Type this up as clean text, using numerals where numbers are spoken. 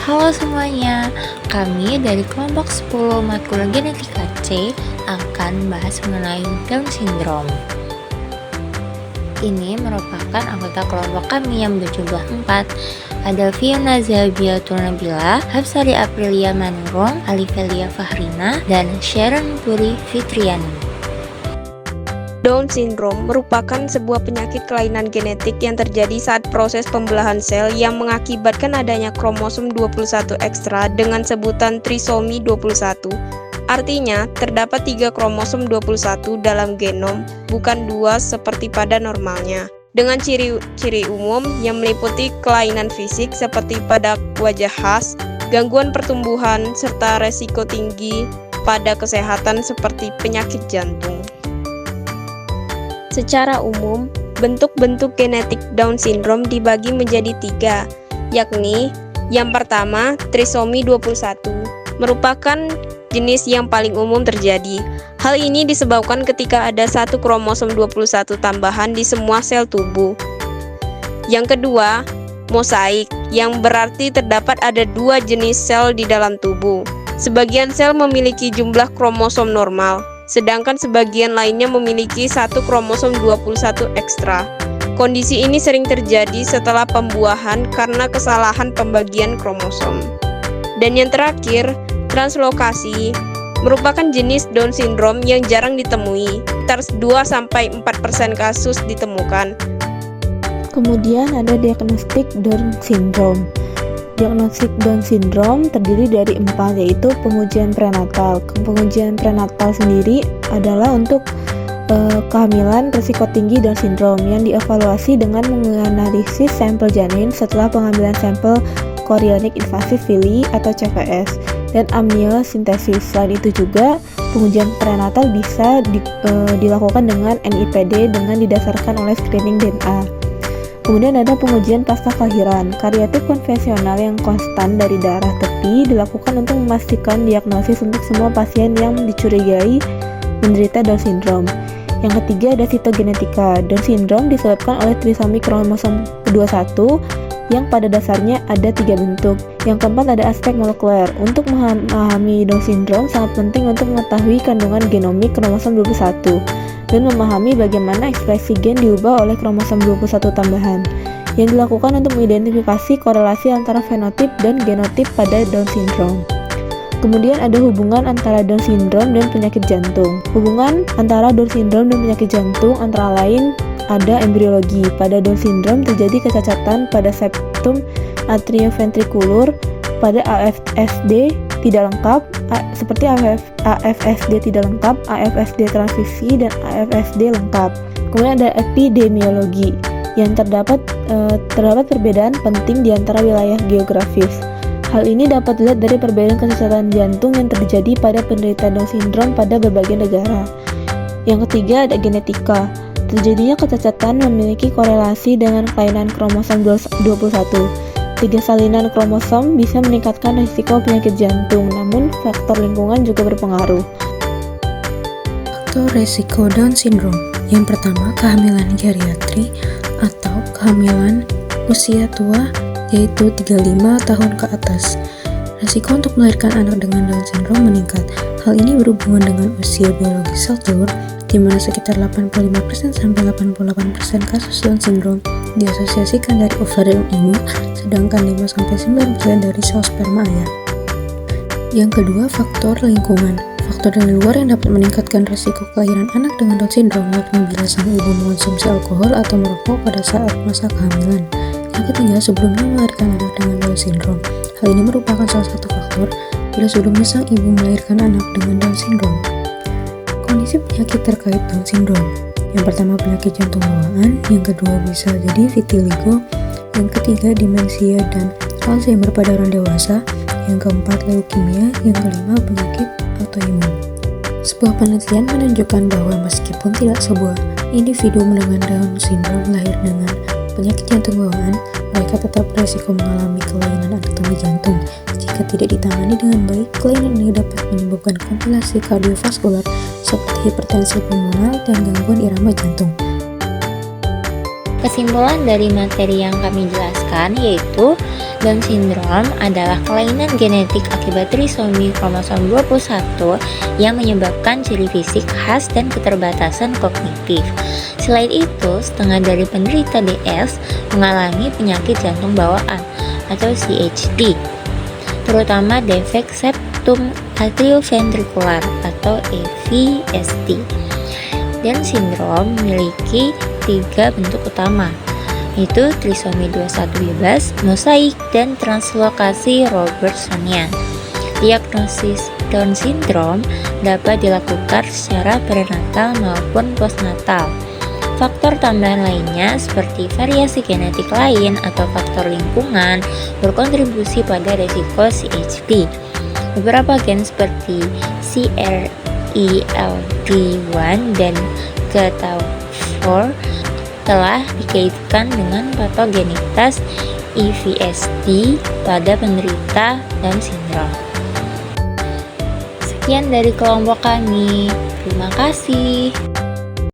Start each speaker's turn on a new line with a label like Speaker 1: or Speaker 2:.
Speaker 1: Halo semuanya, kami dari kelompok 10 matkul genetika C akan bahas mengenai Down syndrome. Ini merupakan anggota kelompok kami yang berjumlah 4. Ada Fiona Zabiatul Nabila, Hafsari Aprilia Manurung, Alifelia Fahrina, dan Sharon Puri Fitriani.
Speaker 2: Down syndrome merupakan sebuah penyakit kelainan genetik yang terjadi saat proses pembelahan sel yang mengakibatkan adanya kromosom 21 ekstra dengan sebutan trisomi 21. Artinya, terdapat 3 kromosom 21 dalam genom, bukan 2 seperti pada normalnya. Dengan ciri-ciri umum yang meliputi kelainan fisik seperti pada wajah khas, gangguan pertumbuhan, serta resiko tinggi pada kesehatan seperti penyakit jantung. Secara umum, bentuk-bentuk genetik Down syndrome dibagi menjadi 3, yakni yang pertama, trisomi 21, merupakan jenis yang paling umum terjadi. Hal ini disebabkan ketika ada 1 kromosom 21 tambahan di semua sel tubuh. Yang kedua, mosaik, yang berarti terdapat ada 2 jenis sel di dalam tubuh. Sebagian sel memiliki jumlah kromosom normal, sedangkan sebagian lainnya memiliki 1 kromosom 21 ekstra. Kondisi ini sering terjadi setelah pembuahan karena kesalahan pembagian kromosom. Dan yang terakhir, translokasi merupakan jenis Down syndrome yang jarang ditemui. Sekitar 2-4% kasus ditemukan.
Speaker 3: Kemudian ada diagnostik Down syndrome. Diagnostik Down syndrome terdiri dari 4, yaitu pengujian prenatal. Pengujian prenatal sendiri adalah untuk kehamilan risiko tinggi Down syndrome yang dievaluasi dengan menganalisis sampel janin setelah pengambilan sampel chorionic invasive villi atau CVS dan amniocentesis. Selain itu juga pengujian prenatal bisa dilakukan dengan NIPD dengan didasarkan oleh screening DNA. Kemudian ada pengujian pasca kelahiran. Karyotyp konvensional yang konstan dari darah tepi dilakukan untuk memastikan diagnosis untuk semua pasien yang dicurigai menderita Down syndrome. Yang ketiga ada sitogenetika. Down syndrome disebabkan oleh trisomi kromosom 21 yang pada dasarnya ada 3 bentuk. Yang keempat ada aspek molekuler. Untuk memahami Down syndrome sangat penting untuk mengetahui kandungan genomik kromosom 21 dan memahami bagaimana ekspresi gen diubah oleh kromosom 21 tambahan yang dilakukan untuk mengidentifikasi korelasi antara fenotip dan genotip pada Down syndrome. Kemudian ada hubungan antara Down syndrome dan penyakit jantung. Hubungan antara Down syndrome dan penyakit jantung antara lain ada embriologi. Pada Down syndrome terjadi kecacatan pada septum atrioventrikulur, pada AFSD tidak lengkap, seperti AFSD tidak lengkap, AFSD transisi, dan AFSD lengkap. Kemudian ada epidemiologi, yang terdapat perbedaan penting di antara wilayah geografis. Hal ini dapat dilihat dari perbedaan kecacatan jantung yang terjadi pada penderita Down syndrome pada berbagai negara. Yang ketiga ada genetika. Terjadinya kecacatan memiliki korelasi dengan kelainan kromosom 21. 3 salinan kromosom bisa meningkatkan risiko penyakit jantung, namun faktor lingkungan juga berpengaruh.
Speaker 4: Faktor risiko Down syndrome. Yang pertama, kehamilan geriatri atau kehamilan usia tua, yaitu 35 tahun ke atas. Risiko untuk melahirkan anak dengan Down syndrome meningkat. Hal ini berhubungan dengan usia biologis sel telur, di mana sekitar 85% sampai 88% kasus Down syndrome diasosiasikan dari ovarium ibu, sedangkan 5-9% dari sel sperma ayah. Yang kedua, faktor lingkungan. Faktor dari luar yang dapat meningkatkan risiko kelahiran anak dengan Down syndrome, yakni bila sang ibu mengonsumsi alkohol atau merokok pada saat masa kehamilan. Yang ketiga, sebelumnya melahirkan anak dengan Down syndrome. Hal ini merupakan salah satu faktor bila sebelumnya sang ibu melahirkan anak dengan Down syndrome. Kondisi penyakit terkait Down syndrome. Yang pertama, penyakit jantung bawaan. Yang kedua, bisa jadi vitiligo. Yang ketiga, demensia dan Alzheimer pada orang dewasa. Yang keempat, leukemia. Yang kelima, penyakit autoimun. Sebuah penelitian menunjukkan bahwa meskipun tidak sebuah individu dengan Down syndrome lahir dengan penyakit jantung bawaan, mereka tetap berisiko mengalami kelainan anatomi jantung. Jika tidak ditangani dengan baik, kelainan ini dapat menyebabkan komplikasi kardiovaskular seperti hipertensi pulmonal dan gangguan irama jantung.
Speaker 1: Kesimpulan dari materi yang kami jelaskan yaitu Down syndrome adalah kelainan genetik akibat trisomi kromosom 21 yang menyebabkan ciri fisik khas dan keterbatasan kognitif. Selain itu, setengah dari penderita DS mengalami penyakit jantung bawaan atau CHD, terutama defek septum atrioventrikular atau AVST. Down syndrome memiliki 3 bentuk utama, yaitu trisomi 21 bebas, mosaik, dan translokasi Robertsonian. Diagnosis Down syndrome dapat dilakukan secara prenatal maupun postnatal. Faktor tambahan lainnya seperti variasi genetik lain atau faktor lingkungan berkontribusi pada resiko CHD. Beberapa gen seperti CRELD1 dan GTAW4 telah dikaitkan dengan patogenitas IVSD pada penderita Down syndrome. Sekian dari kelompok kami. Terima kasih.